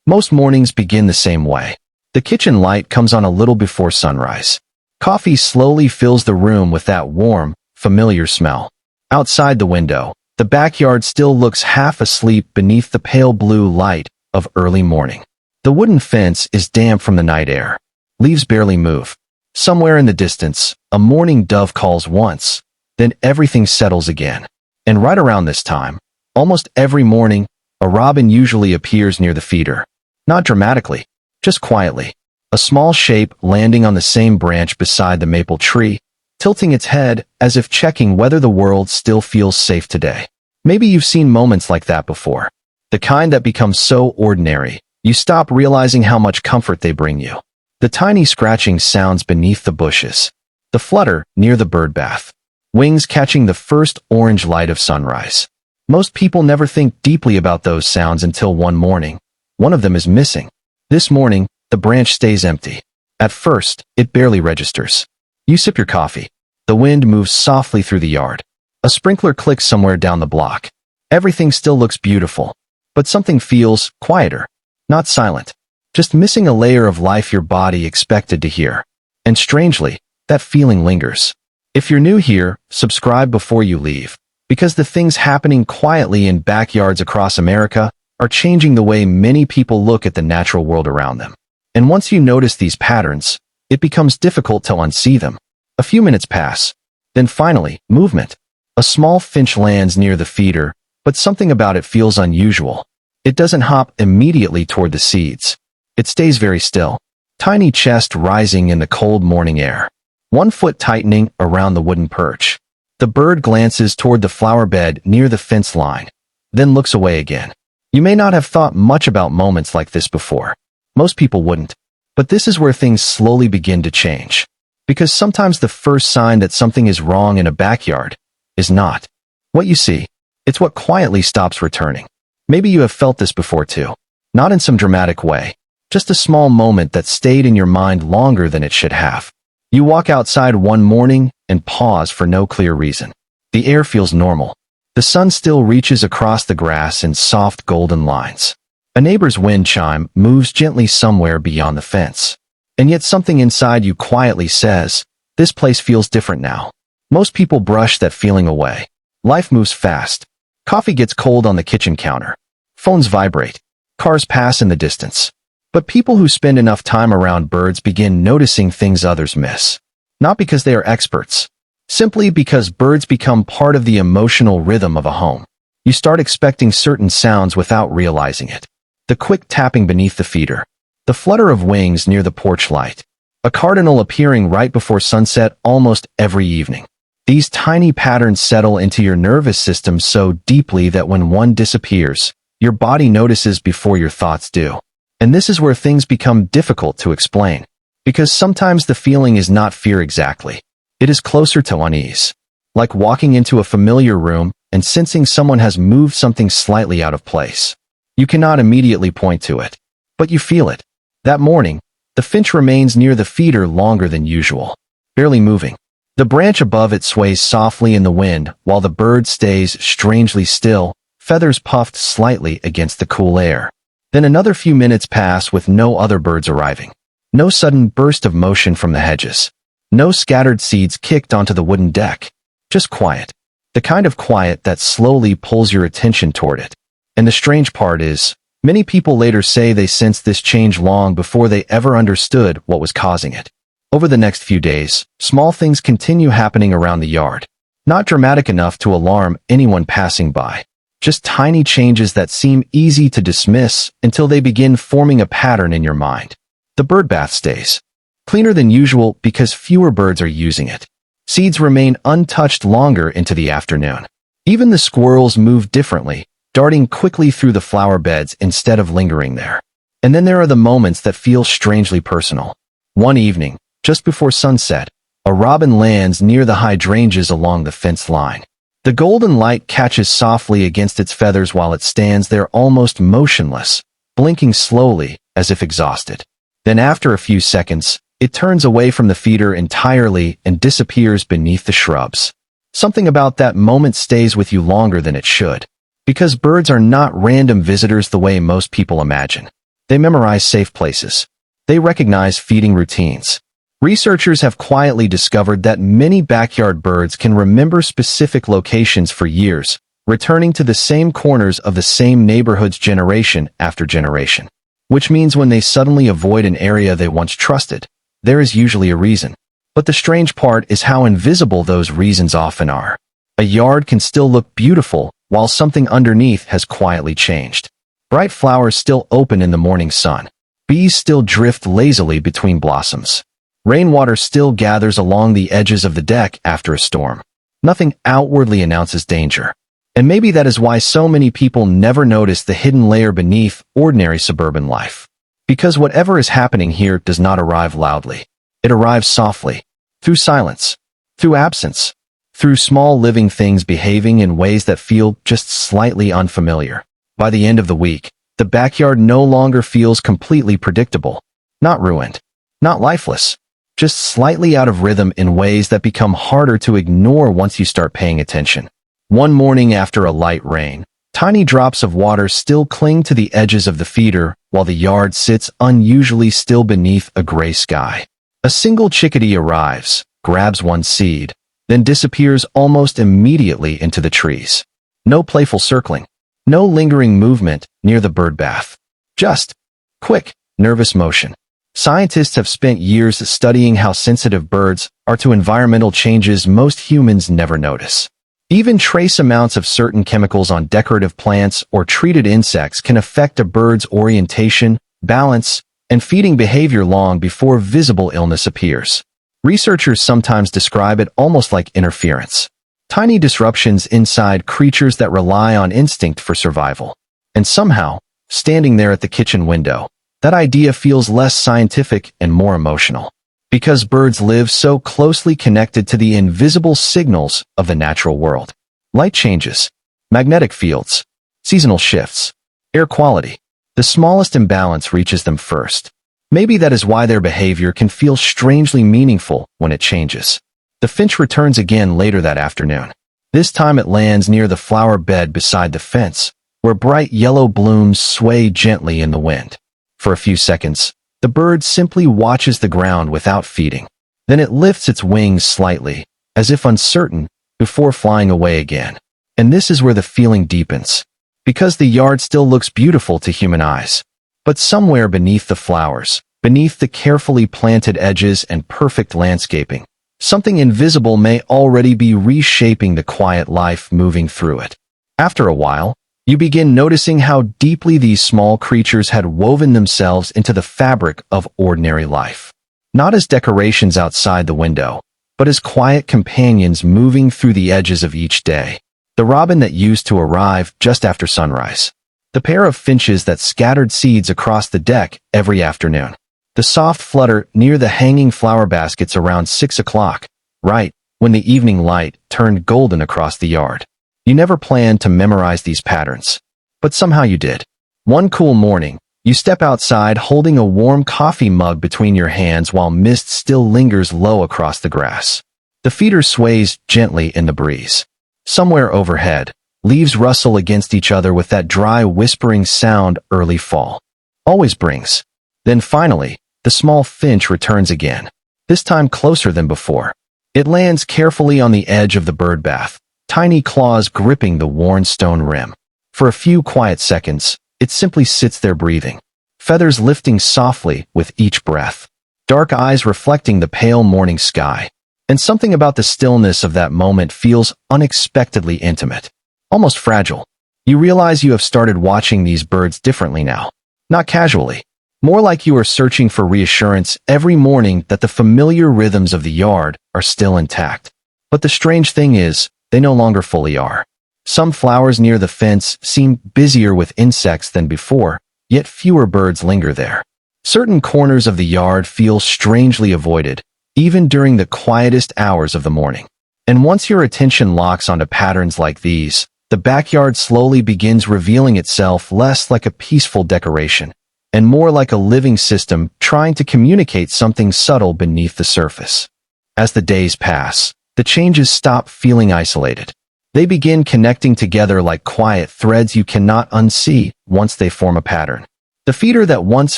Most mornings begin the same way. The kitchen light comes on a little before sunrise. Coffee slowly fills the room with that warm, familiar smell. Outside the window, the backyard still looks half asleep beneath the pale blue light of early morning. The wooden fence is damp from the night air. Leaves barely move. Somewhere in the distance, a mourning dove calls once, then everything settles again. And right around this time, almost every morning, a robin usually appears near the feeder. Not dramatically, just quietly. A small shape landing on the same branch beside the maple tree, tilting its head as if checking whether the world still feels safe today. Maybe you've seen moments like that before. The kind that becomes so ordinary, you stop realizing how much comfort they bring you. The tiny scratching sounds beneath the bushes. The flutter near the bird bath. Wings catching the first orange light of sunrise. Most people never think deeply about those sounds until one morning. One of them is missing. This morning, the branch stays empty. At first, it barely registers. You sip your coffee. The wind moves softly through the yard. A sprinkler clicks somewhere down the block. Everything still looks beautiful, but something feels quieter. Not silent. Just missing a layer of life your body expected to hear. And strangely, that feeling lingers. If you're new here, subscribe before you leave, because the things happening quietly in backyards across America are changing the way many people look at the natural world around them. And once you notice these patterns, it becomes difficult to unsee them. A few minutes pass. Then finally, movement. A small finch lands near the feeder, but something about it feels unusual. It doesn't hop immediately toward the seeds. It stays very still. Tiny chest rising in the cold morning air. One foot tightening around the wooden perch. The bird glances toward the flower bed near the fence line, then looks away again. You may not have thought much about moments like this before. Most people wouldn't. But this is where things slowly begin to change. Because sometimes the first sign that something is wrong in a backyard is not what you see. It's what quietly stops returning. Maybe you have felt this before too. Not in some dramatic way. Just a small moment that stayed in your mind longer than it should have. You walk outside one morning and pause for no clear reason. The air feels normal. The sun still reaches across the grass in soft golden lines. A neighbor's wind chime moves gently somewhere beyond the fence. And yet something inside you quietly says, this place feels different now. Most people brush that feeling away. Life moves fast. Coffee gets cold on the kitchen counter. Phones vibrate. Cars pass in the distance. But people who spend enough time around birds begin noticing things others miss. Not because they are experts. Simply because birds become part of the emotional rhythm of a home. You start expecting certain sounds without realizing it. The quick tapping beneath the feeder. The flutter of wings near the porch light. A cardinal appearing right before sunset almost every evening. These tiny patterns settle into your nervous system so deeply that when one disappears, your body notices before your thoughts do. And this is where things become difficult to explain. Because sometimes the feeling is not fear exactly. It is closer to unease. Like walking into a familiar room and sensing someone has moved something slightly out of place. You cannot immediately point to it, but you feel it. That morning, the finch remains near the feeder longer than usual, barely moving. The branch above it sways softly in the wind while the bird stays strangely still, feathers puffed slightly against the cool air. Then another few minutes pass with no other birds arriving. No sudden burst of motion from the hedges. No scattered seeds kicked onto the wooden deck. Just quiet. The kind of quiet that slowly pulls your attention toward it. And the strange part is, many people later say they sensed this change long before they ever understood what was causing it. Over the next few days, small things continue happening around the yard. Not dramatic enough to alarm anyone passing by. Just tiny changes that seem easy to dismiss until they begin forming a pattern in your mind. The bird bath stays cleaner than usual because fewer birds are using it. Seeds remain untouched longer into the afternoon. Even the squirrels move differently, darting quickly through the flower beds instead of lingering there. And then there are the moments that feel strangely personal. One evening, just before sunset, a robin lands near the hydrangeas along the fence line. The golden light catches softly against its feathers while it stands there almost motionless, blinking slowly as if exhausted. Then after a few seconds, it turns away from the feeder entirely and disappears beneath the shrubs. Something about that moment stays with you longer than it should. Because birds are not random visitors the way most people imagine. They memorize safe places. They recognize feeding routines. Researchers have quietly discovered that many backyard birds can remember specific locations for years, returning to the same corners of the same neighborhoods generation after generation. Which means when they suddenly avoid an area they once trusted, there is usually a reason. But the strange part is how invisible those reasons often are. A yard can still look beautiful while something underneath has quietly changed. Bright flowers still open in the morning sun. Bees still drift lazily between blossoms. Rainwater still gathers along the edges of the deck after a storm. Nothing outwardly announces danger. And maybe that is why so many people never notice the hidden layer beneath ordinary suburban life. Because whatever is happening here does not arrive loudly. It arrives softly, through silence, through absence, through small living things behaving in ways that feel just slightly unfamiliar. By the end of the week, the backyard no longer feels completely predictable. Not ruined, not lifeless, just slightly out of rhythm in ways that become harder to ignore once you start paying attention. One morning after a light rain, tiny drops of water still cling to the edges of the feeder while the yard sits unusually still beneath a gray sky. A single chickadee arrives, grabs one seed, then disappears almost immediately into the trees. No playful circling, no lingering movement near the bird bath. Just quick, nervous motion. Scientists have spent years studying how sensitive birds are to environmental changes most humans never notice. Even trace amounts of certain chemicals on decorative plants or treated insects can affect a bird's orientation, balance, and feeding behavior long before visible illness appears. Researchers sometimes describe it almost like interference. Tiny disruptions inside creatures that rely on instinct for survival. And somehow, standing there at the kitchen window, that idea feels less scientific and more emotional. Because birds live so closely connected to the invisible signals of the natural world. Light changes, magnetic fields, seasonal shifts, air quality. The smallest imbalance reaches them first. Maybe that is why their behavior can feel strangely meaningful when it changes. The finch returns again later that afternoon. This time it lands near the flower bed beside the fence, where bright yellow blooms sway gently in the wind. For a few seconds, the bird simply watches the ground without feeding. Then it lifts its wings slightly, as if uncertain, before flying away again. And this is where the feeling deepens. Because the yard still looks beautiful to human eyes. But somewhere beneath the flowers, beneath the carefully planted edges and perfect landscaping, something invisible may already be reshaping the quiet life moving through it. After a while, you begin noticing how deeply these small creatures had woven themselves into the fabric of ordinary life. Not as decorations outside the window, but as quiet companions moving through the edges of each day. The robin that used to arrive just after sunrise. The pair of finches that scattered seeds across the deck every afternoon. The soft flutter near the hanging flower baskets around 6 o'clock, right when the evening light turned golden across the yard. You never planned to memorize these patterns, but somehow you did. One cool morning, you step outside holding a warm coffee mug between your hands while mist still lingers low across the grass. The feeder sways gently in the breeze. Somewhere overhead, leaves rustle against each other with that dry whispering sound early fall always brings. Then finally, the small finch returns again, this time closer than before. It lands carefully on the edge of the bird bath, tiny claws gripping the worn stone rim. For a few quiet seconds, it simply sits there breathing, feathers lifting softly with each breath, dark eyes reflecting the pale morning sky. And something about the stillness of that moment feels unexpectedly intimate, almost fragile. You realize you have started watching these birds differently now, not casually, more like you are searching for reassurance every morning that the familiar rhythms of the yard are still intact. But the strange thing is, they no longer fully are. Some flowers near the fence seem busier with insects than before, yet fewer birds linger there. Certain corners of the yard feel strangely avoided, even during the quietest hours of the morning. And once your attention locks onto patterns like these, the backyard slowly begins revealing itself less like a peaceful decoration, and more like a living system trying to communicate something subtle beneath the surface. As the days pass, the changes stop feeling isolated. They begin connecting together like quiet threads you cannot unsee once they form a pattern. The feeder that once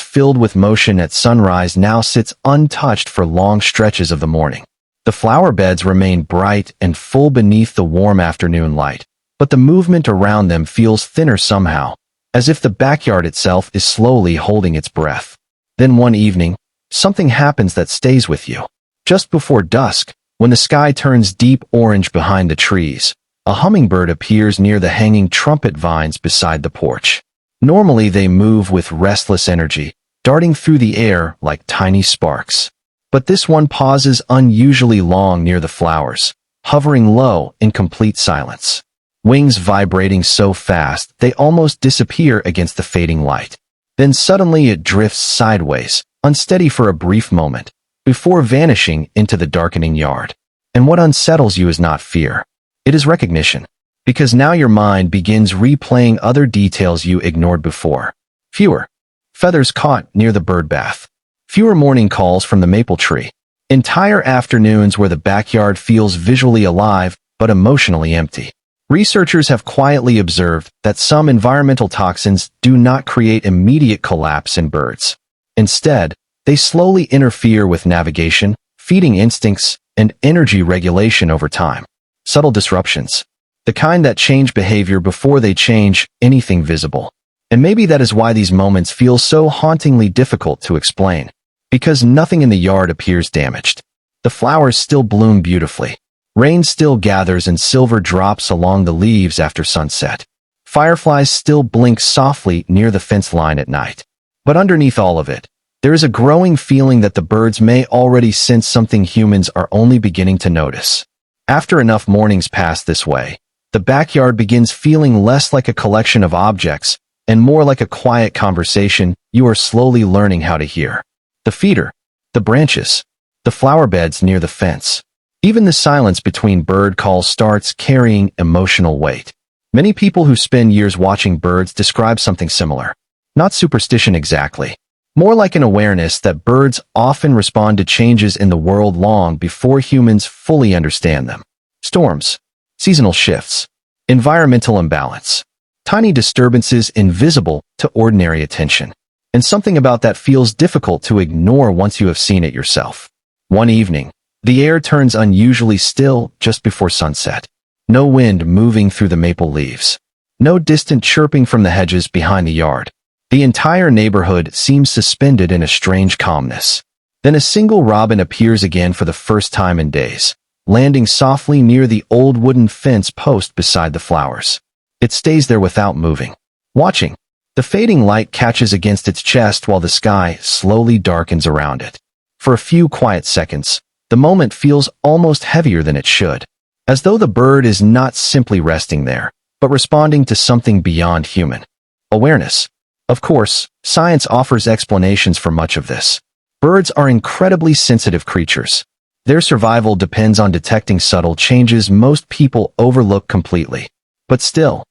filled with motion at sunrise now sits untouched for long stretches of the morning. The flower beds remain bright and full beneath the warm afternoon light, but the movement around them feels thinner somehow, as if the backyard itself is slowly holding its breath. Then one evening, something happens that stays with you. Just before dusk, when the sky turns deep orange behind the trees, a hummingbird appears near the hanging trumpet vines beside the porch. Normally they move with restless energy, darting through the air like tiny sparks. But this one pauses unusually long near the flowers, hovering low in complete silence. Wings vibrating so fast they almost disappear against the fading light. Then suddenly it drifts sideways, unsteady for a brief moment, before vanishing into the darkening yard. And what unsettles you is not fear. It is recognition, because now your mind begins replaying other details you ignored before. Fewer feathers caught near the bird bath. Fewer morning calls from the maple tree. Entire afternoons where the backyard feels visually alive but emotionally empty. Researchers have quietly observed that some environmental toxins do not create immediate collapse in birds. Instead, they slowly interfere with navigation, feeding instincts, and energy regulation over time. Subtle disruptions. The kind that change behavior before they change anything visible. And maybe that is why these moments feel so hauntingly difficult to explain. Because nothing in the yard appears damaged. The flowers still bloom beautifully. Rain still gathers in silver drops along the leaves after sunset. Fireflies still blink softly near the fence line at night. But underneath all of it, there is a growing feeling that the birds may already sense something humans are only beginning to notice. After enough mornings pass this way, the backyard begins feeling less like a collection of objects and more like a quiet conversation you are slowly learning how to hear. The feeder, the branches, the flower beds near the fence. Even the silence between bird calls starts carrying emotional weight. Many people who spend years watching birds describe something similar. Not superstition exactly. More like an awareness that birds often respond to changes in the world long before humans fully understand them. Storms, seasonal shifts, environmental imbalance, tiny disturbances invisible to ordinary attention. And something about that feels difficult to ignore once you have seen it yourself. One evening, the air turns unusually still just before sunset. No wind moving through the maple leaves. No distant chirping from the hedges behind the yard. The entire neighborhood seems suspended in a strange calmness. Then a single robin appears again for the first time in days, landing softly near the old wooden fence post beside the flowers. It stays there without moving, watching. The fading light catches against its chest while the sky slowly darkens around it. For a few quiet seconds, the moment feels almost heavier than it should, as though the bird is not simply resting there, but responding to something beyond human. Awareness. Of course, science offers explanations for much of this. Birds are incredibly sensitive creatures. Their survival depends on detecting subtle changes most people overlook completely. But still,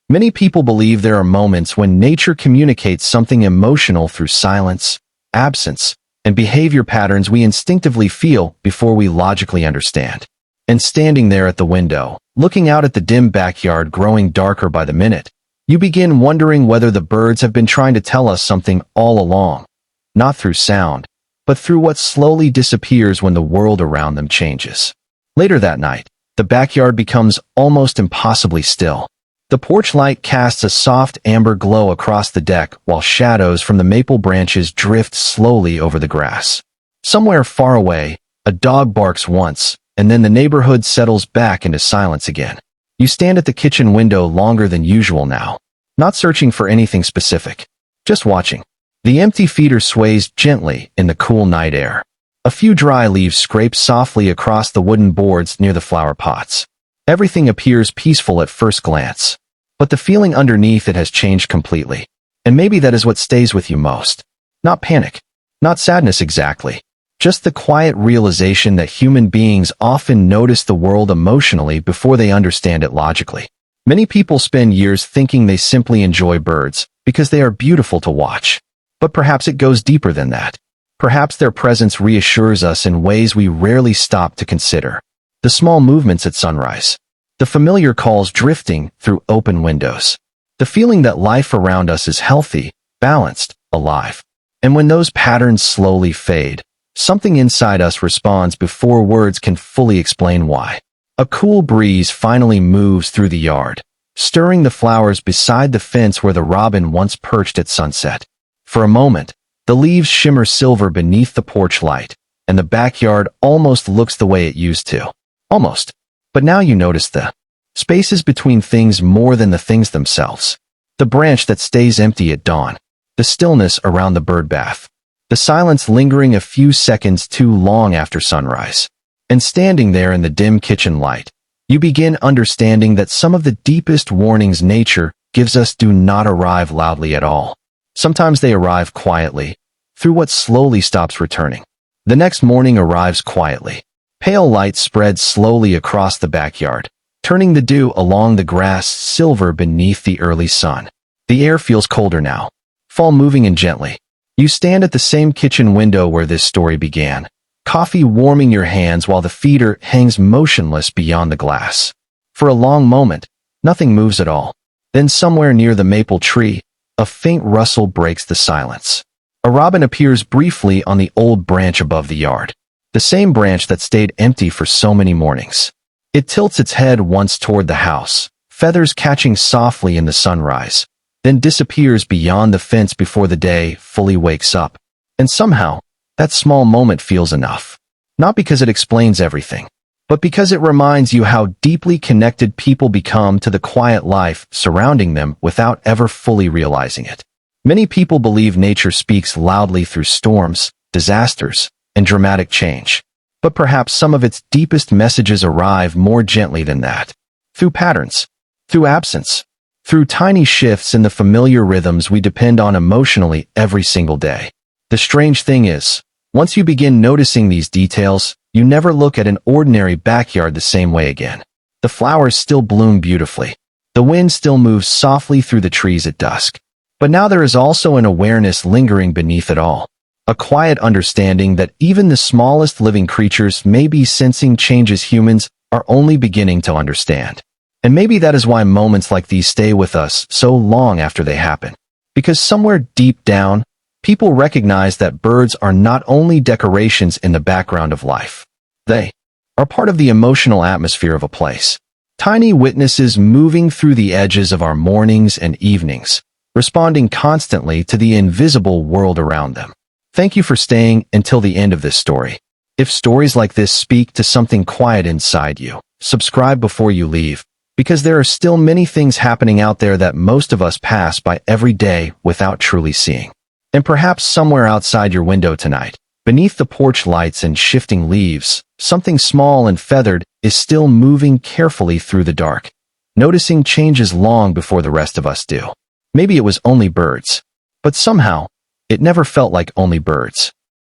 many people believe there are moments when nature communicates something emotional through silence, absence, and behavior patterns we instinctively feel before we logically understand. And standing there at the window, looking out at the dim backyard growing darker by the minute, you begin wondering whether the birds have been trying to tell us something all along, not through sound, but through what slowly disappears when the world around them changes. Later that night, the backyard becomes almost impossibly still. The porch light casts a soft amber glow across the deck while shadows from the maple branches drift slowly over the grass. Somewhere far away, a dog barks once, and then the neighborhood settles back into silence again. You stand at the kitchen window longer than usual now, not searching for anything specific, just watching. The empty feeder sways gently in the cool night air. A few dry leaves scrape softly across the wooden boards near the flower pots. Everything appears peaceful at first glance, but the feeling underneath it has changed completely. And maybe that is what stays with you most. Not panic, not sadness exactly. Just the quiet realization that human beings often notice the world emotionally before they understand it logically. Many people spend years thinking they simply enjoy birds because they are beautiful to watch. But perhaps it goes deeper than that. Perhaps their presence reassures us in ways we rarely stop to consider. The small movements at sunrise. The familiar calls drifting through open windows. The feeling that life around us is healthy, balanced, alive. And when those patterns slowly fade, something inside us responds before words can fully explain why. A cool breeze finally moves through the yard, stirring the flowers beside the fence where the robin once perched at sunset. For a moment, the leaves shimmer silver beneath the porch light, and the backyard almost looks the way it used to. Almost. But now you notice the spaces between things more than the things themselves. The branch that stays empty at dawn. The stillness around the bird bath. The silence lingering a few seconds too long after sunrise. And standing there in the dim kitchen light, you begin understanding that some of the deepest warnings nature gives us do not arrive loudly at all. Sometimes they arrive quietly, through what slowly stops returning. The next morning arrives quietly. Pale light spreads slowly across the backyard, turning the dew along the grass silver beneath the early sun. The air feels colder now, fall moving in gently. You stand at the same kitchen window where this story began, coffee warming your hands while the feeder hangs motionless beyond the glass. For a long moment, nothing moves at all. Then somewhere near the maple tree, a faint rustle breaks the silence. A robin appears briefly on the old branch above the yard, the same branch that stayed empty for so many mornings. It tilts its head once toward the house, feathers catching softly in the sunrise, then disappears beyond the fence before the day fully wakes up. And somehow, that small moment feels enough. Not because it explains everything, but because it reminds you how deeply connected people become to the quiet life surrounding them without ever fully realizing it. Many people believe nature speaks loudly through storms, disasters, and dramatic change. But perhaps some of its deepest messages arrive more gently than that. Through patterns, through absence, through tiny shifts in the familiar rhythms we depend on emotionally every single day. The strange thing is, once you begin noticing these details, you never look at an ordinary backyard the same way again. The flowers still bloom beautifully. The wind still moves softly through the trees at dusk. But now there is also an awareness lingering beneath it all. A quiet understanding that even the smallest living creatures may be sensing changes humans are only beginning to understand. And maybe that is why moments like these stay with us so long after they happen. Because somewhere deep down, people recognize that birds are not only decorations in the background of life. They are part of the emotional atmosphere of a place. Tiny witnesses moving through the edges of our mornings and evenings, responding constantly to the invisible world around them. Thank you for staying until the end of this story. If stories like this speak to something quiet inside you, subscribe before you leave, because there are still many things happening out there that most of us pass by every day without truly seeing. And perhaps somewhere outside your window tonight, beneath the porch lights and shifting leaves, something small and feathered is still moving carefully through the dark, noticing changes long before the rest of us do. Maybe it was only birds, but somehow, it never felt like only birds.